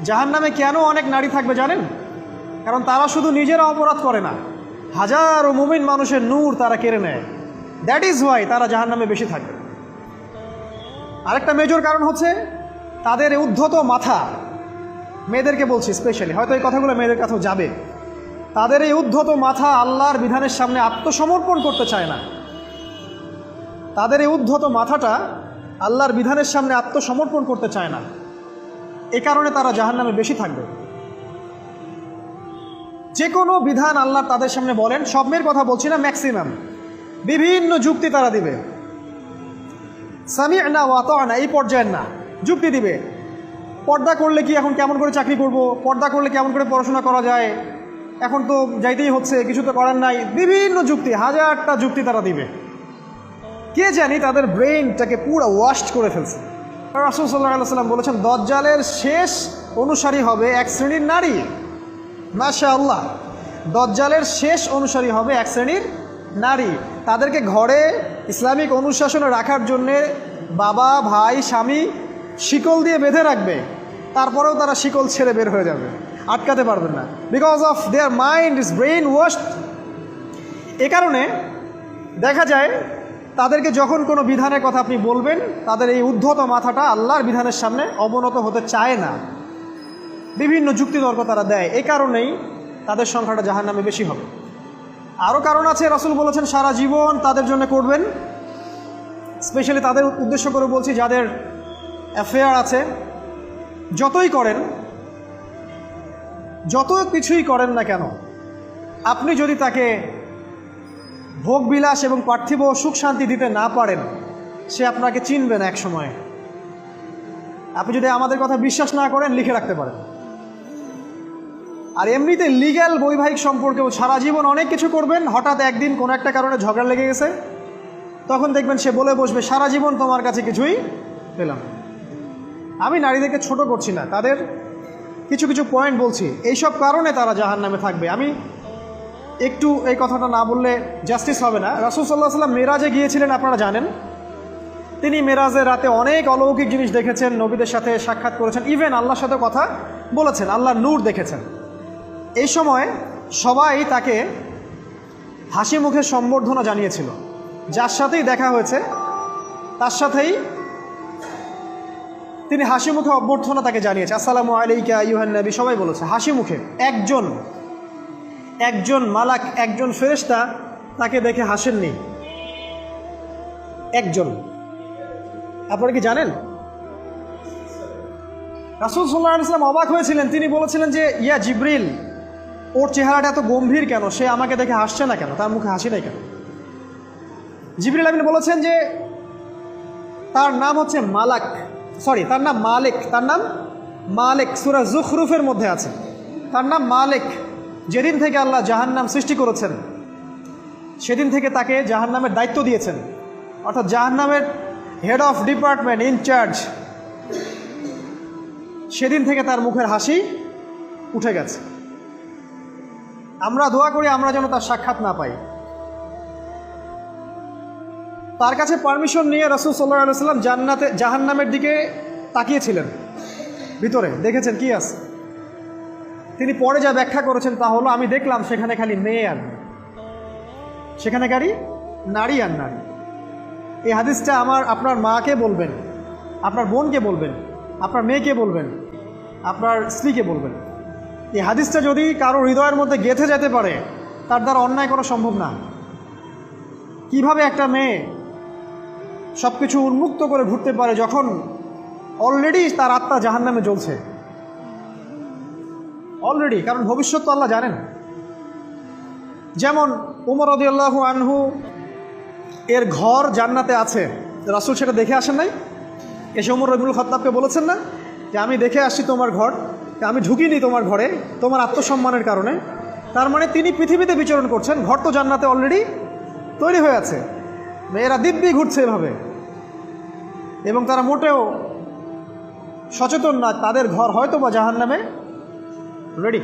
জাহান্নামে কেন অনেক নারী থাকবে জানেন? কারণ তারা শুধু নিজেরা অপরাধ করে না, হাজারো মুমিন মানুষের নূর তারা কেড়ে নেয়। দ্যাট ইজ ওয়াই তারা জাহান্নামে বেশি থাকবে। আরেকটা মেজর কারণ হচ্ছে তাদের উদ্ধত মাথা। মেয়েদেরকে বলছি স্পেশালি, হয়তো এই কথাগুলো মেয়েদের কাছেও যাবে। তাদের এই উদ্ধত মাথা আল্লাহর বিধানের সামনে আত্মসমর্পণ করতে চায় না। তাদের এই উদ্ধত মাথাটা আল্লাহর বিধানের সামনে আত্মসমর্পণ করতে চায় না। এ কারণে তারা জাহান্নামে বেশি থাকবে। যে কোনো বিধান আল্লাহ তাদের সামনে বলেন, সব মেয়ের কথা বলছি না, ম্যাক্সিমাম বিভিন্ন যুক্তি তারা দিবে। সামি'না ওয়া আতা'না এই পর্যায়ের না, যুক্তি দিবে। পর্দা করলে কি এখন কেমন করে চাকরি করব, পর্দা করলে কেমন করে পড়াশোনা করা যায়, এখন তো যাইতেই হচ্ছে, কিছু তো করার নাই, বিভিন্ন যুক্তি, হাজারটা যুক্তি তারা দিবে। কে জানি তাদের ব্রেইনটাকে পুরো ওয়াশ করে ফেলছে। রাসূল সাল্লাল্লাহু আলাইহি ওয়াসাল্লাম বলেছেন, দজ্জালের শেষ অনুসারী হবে এক শ্রেণীর নারী। মাশাআল্লাহ, দজ্জালের শেষ অনুসারী হবে এক শ্রেণীর নারী। তাদেরকে ঘরে ইসলামিক অনুশাসনে রাখার জন্যে বাবা, ভাই, স্বামী শিকল দিয়ে বেঁধে রাখবে, তারপরেও তারা শিকল ছেড়ে বের হয়ে যাবে, আটকাতে পারবেন না, because of their mind is brainwashed. এ কারণে দেখা যায় তাদেরকে যখন কোনো বিধানের কথা আপনি বলবেন, তাদের এই উদ্ধত মাথাটা আল্লাহর বিধানের সামনে অবনত হতে চায় না, বিভিন্ন যুক্তিতর্ক তারা দেয়। এই কারণেই তাদের সংখ্যাটা জাহান্নামে বেশি হবে। আরও কারণ আছে, রাসূল বলেছেন সারা জীবন তাদের জন্য করবেন। স্পেশালি তাদের উদ্দেশ্য করে বলছি যাদের অ্যাফেয়ার আছে। যতই করেন, যত কিছুই করেন না কেন, আপনি যদি তাকে ভোগবিলাস এবং পার্থিব সুখ শান্তি দিতে না পারেন, সে আপনাকে চিনবে না এক সময়। আপনি যদি আমাদের কথা বিশ্বাস না করেন, লিখে রাখতে পারেন। আর এমনিতে লিগ্যাল বৈবাহিক সম্পর্কেও সারা জীবন অনেক কিছু করবেন, হঠাৎ একদিন কোনো একটা কারণে ঝগড়া লেগে গেছে, তখন দেখবেন সে বলে বসবে সারা জীবন তোমার কাছে কিছুই পেলাম। আমি নারীদেরকে ছোট করছি না, তাদের কিছু কিছু পয়েন্ট বলছি, এইসব কারণে তারা জাহান্নামে থাকবে। আমি একটু এই কথাটা না বললে জাস্টিস হবে না। রাসূল সাল্লাল্লাহু আলাইহি ওয়াসাল্লাম মেরাজে গিয়েছিলেন, আপনারা জানেন। তিনি মেরাজের রাতে অনেক অলৌকিক জিনিস দেখেছেন, নবীদের সাথে সাক্ষাৎ করেছেন, ইভেন আল্লাহর সাথে কথা বলেছেন, আল্লাহর নূর দেখেছেন। এই সময় সবাই তাকে হাসি মুখে সম্বর্ধনা জানিয়েছিল। যার সাথেই দেখা হয়েছে তার সাথেই তিনি হাসি মুখে অভ্যর্থনা তাকে জানিয়েছে, আসসালামু আলাইকা আইয়ুহান নবী, সবাই বলেছে হাসি মুখে। একজন মালাক, একজন ফেরেশতা তাকে দেখে হাসেননি, একজন। আপনারা কি জানেন? রাসূল সাল্লাল্লাহু আলাইহি ওয়াসাল্লাম অবাক হয়েছিলেন। তিনি বলেছিলেন যে ইয়া জিবরিল, ওর চেহারাটা এত গম্ভীর কেন, সে আমাকে দেখে হাসছে না কেন, তার মুখে হাসি নাই কেন? জিবরিল আমিন বলেছেন যে তার নাম হচ্ছে মালাক, সরি তার নাম মালিক, তার নাম মালিক, সূরা যুখরুফের মধ্যে আছে, তার নাম মালিক। যেদিন থেকে আল্লাহ জাহান্নাম সৃষ্টি করেছেন, সেদিন থেকে তাকে জাহান্নামের দায়িত্ব দিয়েছেন, অর্থাৎ জাহান্নামের হেড অফ ডিপার্টমেন্ট, ইনচার্জ। সেদিন থেকে তার মুখের হাসি উঠে গেছে। আমরা দোয়া করি আমরা যেন তার সাক্ষাৎ না পাই। তার কাছে পারমিশন নিয়ে রাসূল সাল্লাল্লাহু আলাইহি ওয়াসাল্লাম জাহান্নামের দিকে তাকিয়েছিলেন, ভিতরে দেখেছেন কি আছে। তিনি পরে যা ব্যাখ্যা করেছেন তা হলো, আমি দেখলাম সেখানে খালি মেয়ে আর মেয়ে, সেখানে খালি নারী আর নারী। এই হাদিসটা আপনার মাকে বলবেন, আপনার বোনকে বলবেন, আপনার মেয়েকে বলবেন, আপনার স্ত্রীকে বলবেন। এই হাদিসটা যদি কারো হৃদয়ের মধ্যে গেঁথে যেতে পারে, তার দ্বারা অন্যায় করা সম্ভব না। কিভাবে একটা মেয়ে সব কিছু উন্মুক্ত করে ঘুরতে পারে যখন অলরেডি তার আত্মা জাহান্নামে জ্বলছে, অলরেডি, কারণ ভবিষ্যৎ তো আল্লাহ জানেন। যেমন উমর রাদিয়াল্লাহু আনহু এর ঘর জান্নাতে আছে, রাসূল সেটা দেখে আসেন নাই? এসে উমর ইবনুল খাত্তাবকে বলেছেন না যে আমি দেখে আসছি তোমার ঘর, আমি ঢুকিনি তোমার ঘরে তোমার আত্মসম্মানের কারণে। তার মানে তিনি পৃথিবীতে বিচরণ করছেন, ঘর তো জান্নাতে অলরেডি তৈরি হয়ে আছে। মেয়েরা দিব্যি ঘুরছে এভাবে, এবং তারা মোটেও সচেতন না তাদের ঘর হয়তো বা জাহান্নামে রেডি।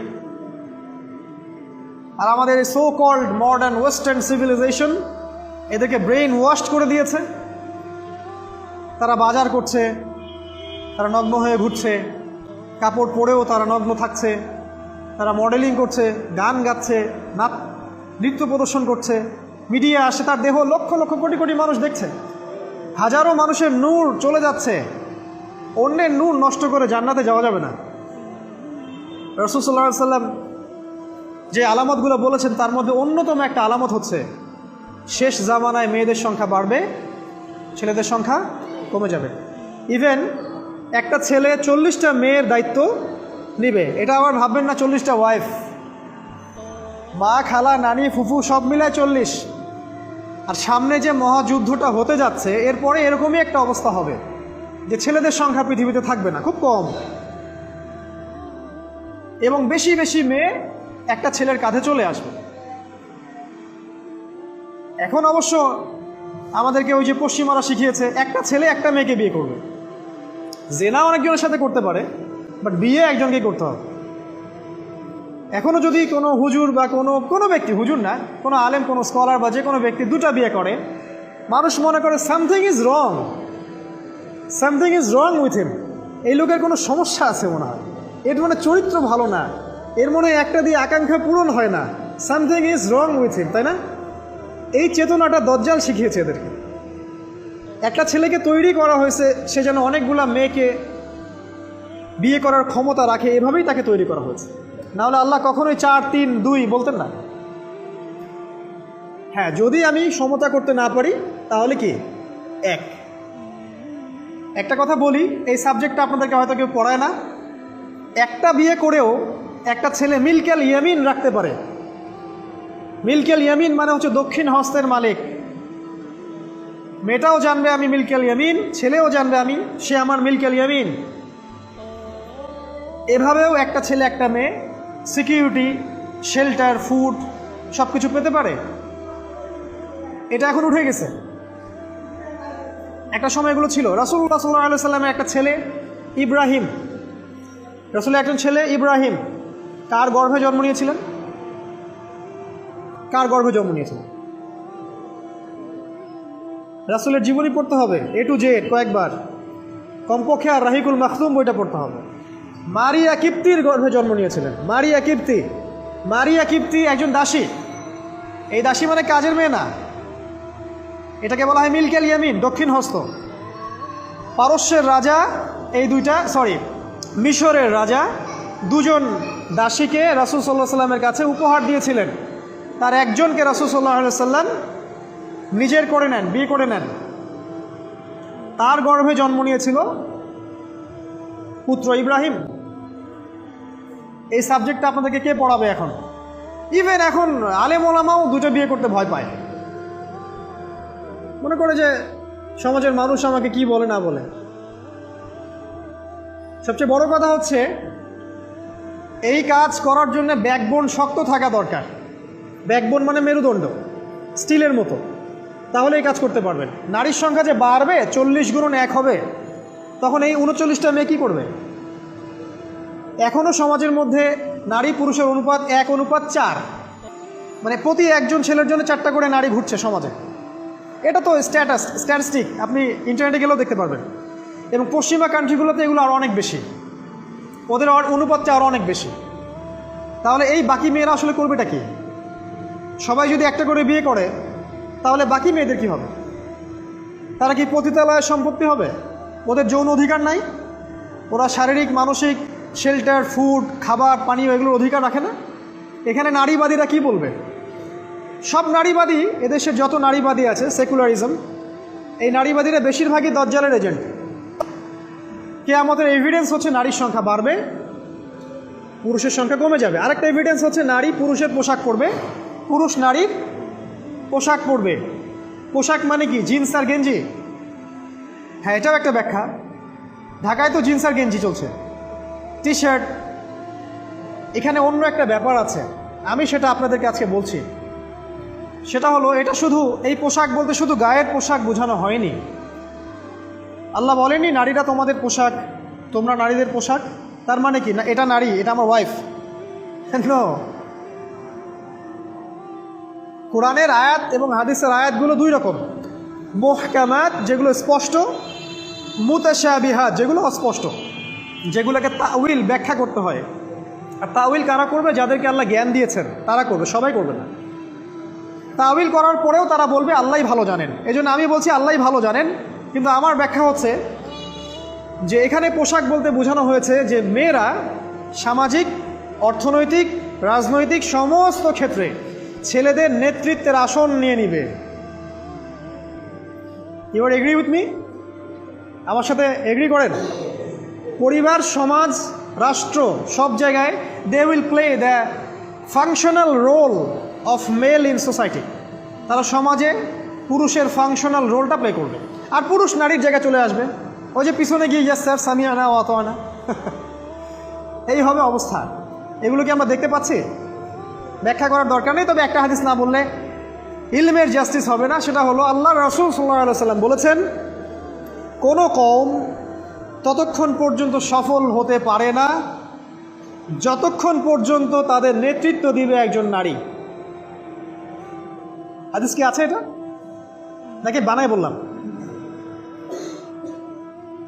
আর আমাদের এই so called modern western civilization এদেরকে ব্রেইন ওয়াশ করে দিয়েছে। তারা বাজার করছে, তারা নগ্ন হয়ে ঘুরছে, কাপড় পরেও তারা নগ্ন থাকছে, তারা মডেলিং করছে, গান গাচ্ছে, নৃত্য প্রদর্শন করছে, মিডিয়া আসে, তার দেহ লক্ষ লক্ষ কোটি কোটি মানুষ দেখছে, হাজারো মানুষের নূর চলে যাচ্ছে। অন্যের নূর নষ্ট করে জান্নাতে যাওয়া যাবে না। রাসূল সাল্লাল্লাহু আলাইহি ওয়াসাল্লাম যে আলামতগুলো বলেছেন তার মধ্যে অন্যতম একটা আলামত হচ্ছে শেষ জামানায় মেয়েদের সংখ্যা বাড়বে, ছেলেদের সংখ্যা কমে যাবে। ইভেন একটা ছেলে 40টা মেয়ের দায়িত্ব নিবে। এটা আবার ভাববেন না 40টা ওয়াইফ, মা, খালা, নানি, ফুফু সব মিলায় 40। আর সামনে যে মহাযুদ্ধটা হতে যাচ্ছে এরপরে এরকমই একটা অবস্থা হবে যে ছেলেদের সংখ্যা পৃথিবীতে থাকবে না, খুব কম, এবং বেশি বেশি মেয়ে একটা ছেলের কাঁধে চলে আসবে। এখন অবশ্য আমাদেরকে ওই যে পশ্চিমারা শিখিয়েছে একটা ছেলে একটা মেয়েকে বিয়ে করবে। জেনা অনেকজনের সাথে করতে পারে, বাট বিয়ে একজনকেই করতে হবে। এখনও যদি কোনো হুজুর বা কোনো ব্যক্তি, হুজুর না, কোনো আলেম, কোনো স্কলার বা যে কোনো ব্যক্তি দুটা বিয়ে করে, মানুষ মনে করে something is wrong, something is wrong with him. এই লোকের কোনো সমস্যা আছে মনে হয়, এর মানে চরিত্র ভালো না, এর মনে একটা দিয়ে আকাঙ্ক্ষা পূরণ হয় না, something is wrong with him, তাই না? এই চেতনাটা দজ্জাল শিখিয়েছে এদেরকে। একটা ছেলেকে তৈরি করা হয়েছে সে যেন অনেকগুলা মেয়েকে বিয়ে করার ক্ষমতা রাখে, এভাবেই তাকে তৈরি করা হয়েছে। নাহলে আল্লাহ কখনোই 4, 3, 2 বলতেন না। হ্যাঁ, যদি আমি সমতা করতে না পারি তাহলে কি একটা কথা বলি, এই সাবজেক্টটা আপনাদেরকে হয়তো কেউ পড়ায় না। একটা বিয়ে করেও একটা ছেলে মিলকেল ইয়ামিন রাখতে পারে। মিলকেল ইয়ামিন মানে হচ্ছে দক্ষিণ হস্তের মালিক। মেয়েটাও জানবে আমি মিলকেল ইয়ামিন, ছেলেও জানবে সে আমার মিলকেল ইয়ামিন। এভাবেও একটা ছেলে একটা মেয়ে সিকিউরিটি, শেল্টার, ফুড সব কিছু পেতে পারে। এটা এখন উঠে গেছে, একটা সময় এগুলো ছিল। রাসূলুল্লাহ সাল্লাল্লাহু আলাইহি ওয়াসাল্লামের একটা ছেলে ইব্রাহিম, রাসূলের একজন ছেলে ইব্রাহিম কার গর্ভে জন্ম নিয়েছিলেন? কার গর্ভে জন্ম নিয়েছিলেন? রাসূলের জীবনী পড়তে হবে A to Z কয়েকবার, কমপক্ষে আর রাহিকুল মাখতুম বইটা পড়তে হবে। মারিয়া কিপ্তির গর্ভে জন্ম নিয়েছিলেন। মারিয়া কিপ্তি একজন দাসী। এই দাসী মানে কাজের মেয়ে না, এটাকে বলা হয় মিলকেল ইয়ামিন, দক্ষিণ হস্ত। পারস্যের রাজা মিশরের রাজা দুজন দাসীকে রাসূল সাল্লাল্লাহু আলাইহি ওয়াসাল্লামের কাছে উপহার দিয়েছিলেন। তার একজনকে রাসূল সাল্লাল্লাহু আলাইহি ওয়াসাল্লাম নিজের করে নেন, বিয়ে করে নেন। তার গর্ভে জন্ম নিয়েছিল পুত্র ইব্রাহিম। এই সাবজেক্টটা আপনাদেরকে কে পড়াবে এখন? ইভেন এখন আলেম ওলামাও দুটো বিয়ে করতে ভয় পায়, মনে করে যে সমাজের মানুষ আমাকে কি বলে না বলে। সবচেয়ে বড় কথা হচ্ছে এই কাজ করার জন্য ব্যাকবোন শক্ত থাকা দরকার। ব্যাকবোন মানে মেরুদণ্ড, স্টিলের মতো, তাহলে এই কাজ করতে পারবেন। নারীর সংখ্যা যে বাড়বে, 40 গুণন 1 হবে, তখন এই 39টা মেয়ে কী করবে? এখনও সমাজের মধ্যে নারী পুরুষের অনুপাত 1:4, মানে প্রতি একজন ছেলের জন্য 4টা করে নারী ঘুরছে সমাজে। এটা তো স্ট্যাটিস্টিক, আপনি ইন্টারনেটে গেলেও দেখতে পারবেন। এবং পশ্চিমা কান্ট্রিগুলোতে এগুলো আরও অনেক বেশি, ওদের অনুপাতটা আরও অনেক বেশি। তাহলে এই বাকি মেয়েরা আসলে করবেটা কি? সবাই যদি একটা করে বিয়ে করে তাহলে বাকি মেয়েদের কি হবে? তারা কি পতিতালয়ের সম্পত্তি হবে? ওদের যৌন অধিকার নাই? ওরা শারীরিক, মানসিক, শেল্টার, ফুড, খাবার, পানীয় এগুলোর অধিকার রাখে না? এখানে নারীবাদীরা কি বলবে? সব নারীবাদী, এদেশের যত নারীবাদী আছে, সেকুলারিজম, এই নারীবাদীরা বেশিরভাগই দজ্জালের এজেন্ট। কিয়ামতের এভিডেন্স হচ্ছে নারীর সংখ্যা বাড়বে, পুরুষের সংখ্যা কমে যাবে। আরেকটা এভিডেন্স হচ্ছে নারী পুরুষের পোশাক পরবে, পুরুষ নারীর পোশাক পরবে। পোশাক মানে কি? জিন্স আর গেঞ্জি? হ্যাঁ, এটাও একটা ব্যাখ্যা। ঢাকায় তো জিন্স আর গেঞ্জি চলছে, টি শার্ট। এখানে অন্য একটা ব্যাপার আছে, আমি সেটা আপনাদেরকে আজকে বলছি। সেটা হলো, এটা শুধু এই পোশাক বলতে শুধু গায়ের পোশাক বোঝানো হয়নি। আল্লাহ বলেনি নারীরা তোমাদের পোশাক, তোমরা নারীদের পোশাক। তার মানে কি? না, এটা নারী, এটা আমার ওয়াইফ। নো, কোরআনের আয়াত এবং হাদিসের আয়াতগুলো দুই রকম। মুহকামাত যেগুলো স্পষ্ট, মুতাশাবিহাত যেগুলো অস্পষ্ট। যেগুলোকে তাউইল ব্যাখ্যা করতে হয়। আর তাউইল কারা করবে? যাদেরকে আল্লাহ জ্ঞান দিয়েছেন তারা করবে, সবাই করবে না। তাউইল করার পরেও তারা বলবে আল্লাহই ভালো জানেন। এই জন্য আমি বলছি আল্লাহই ভালো জানেন, কিন্তু আমার ব্যাখ্যা হচ্ছে যে এখানে পোশাক বলতে বোঝানো হয়েছে যে মেয়েরা সামাজিক, অর্থনৈতিক, রাজনৈতিক সমস্ত ক্ষেত্রে ছেলেদের নেতৃত্বের আসন নিয়ে নিবে। You are agree with me? আমার সাথে এগ্রি করেন? পরিবার, সমাজ, রাষ্ট্র সব জায়গায় they will play the functional role of male in society. তারা সমাজে পুরুষের ফাংশনাল রোলটা প্লে করবে, আর পুরুষ নারীর জায়গায় চলে আসবে। ওই যে পিছনে গিয়ে ইয়েস স্যার, সামিয়া না, অত না, এই হবে অবস্থা। এগুলো কি আমরা দেখতে পাচ্ছি? ব্যাখ্যা করার দরকার নেই। তবে একটা হাদিস না বললে ইলমের জাস্টিস হবে না। সেটা হলো আল্লাহ রাসূল সাল্লাল্লাহু আলাইহি ওয়াসাল্লাম বলেছেন, কোনো কওম ততক্ষণ পর্যন্ত সফল হতে পারে না যতক্ষণ পর্যন্ত তাদের নেতৃত্ব দিবে একজন নারী। হাদিস কি আছে এটা, নাকি বানাই বললাম?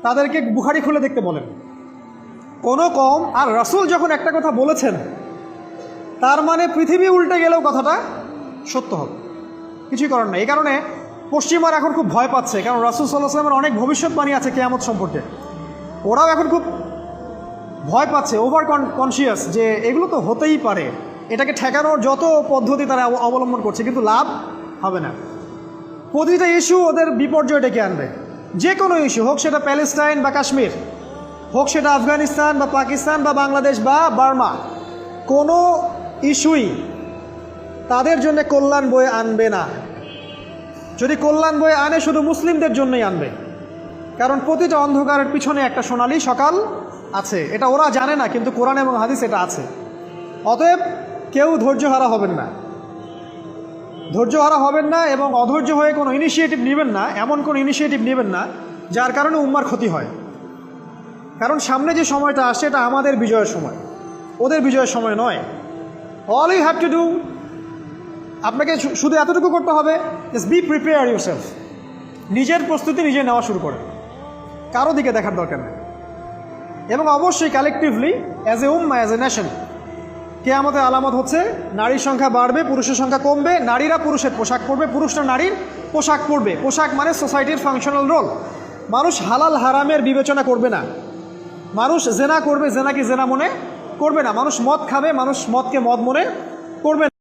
তাদেরকে বুখারী খুলে দেখতে বলেন। কোনো কওম, আর রাসূল যখন একটা কথা বলেছেন তার মানে পৃথিবী উল্টে গেলেও কথাটা সত্য হবে, কিছুই করার নাই। এই কারণে পশ্চিমারা এখন খুব ভয় পাচ্ছে, কারণ রাসূল সাল্লাল্লাহু আলাইহি ওয়াসাল্লামের অনেক ভবিষ্যৎবাণী আছে কিয়ামত সম্পর্কে। ওরাও এখন খুব ভয় পাচ্ছে, ওভার কনসিয়াস, যে এগুলো তো হতেই পারে। এটাকে ঠেকানোর যত পদ্ধতি তারা অবলম্বন করছে, কিন্তু লাভ হবে না। প্রতিটা ইস্যু ওদের বিপর্যয় ডেকে আনবে। যে কোনো ইস্যু হোক, সেটা প্যালেস্টাইন বা কাশ্মীর হোক, সেটা আফগানিস্তান বা পাকিস্তান বা বাংলাদেশ বা বার্মা, কোনো ইস্যুই তাদের জন্য কল্যাণ বয়ে আনবে না। যদি কল্যাণ বয়ে আনে, শুধু মুসলিমদের জন্যই আনবে, কারণ প্রতিটা অন্ধকারের পিছনে একটা সোনালী সকাল আছে। এটা ওরা জানে না, কিন্তু কোরআন এবং হাদিস এটা আছে। অতএব কেউ ধৈর্যহারা হবেন না, ধৈর্যহারা হবেন না, এবং অধৈর্য হয়ে কোনো ইনিশিয়েটিভ নেবেন না, এমন কোনো ইনিশিয়েটিভ নেবেন না যার কারণে উম্মার ক্ষতি হয়। কারণ সামনে যে সময়টা আসছে এটা আমাদের বিজয়ের সময়, ওদের বিজয়ের সময় নয়। All you have to do, আপনাকে শুধু এতটুকু করতে হবে, জাস্ট বি প্রিপেয়ার ইউরসেলফ। নিজের প্রস্তুতি নিজে নেওয়া শুরু করে, কারো দিকে দেখার দরকার নেই। এবং অবশ্যই collectively as a Umma, as a nation, কিয়ামতের আলামত হচ্ছে নারীর সংখ্যা বাড়বে, পুরুষের সংখ্যা কমবে। নারীরা পুরুষের পোশাক পরবে, পুরুষরা নারীর পোশাক পরবে। পোশাক মানে সোসাইটির ফাংশনাল রোল। মানুষ হালাল হারামের বিবেচনা করবে না। মানুষ জেনা করবে, জেনাকে জেনা মনে করবে না। মানুষ মদ খাবে, মানুষ মদকে মদ মনে করবে না।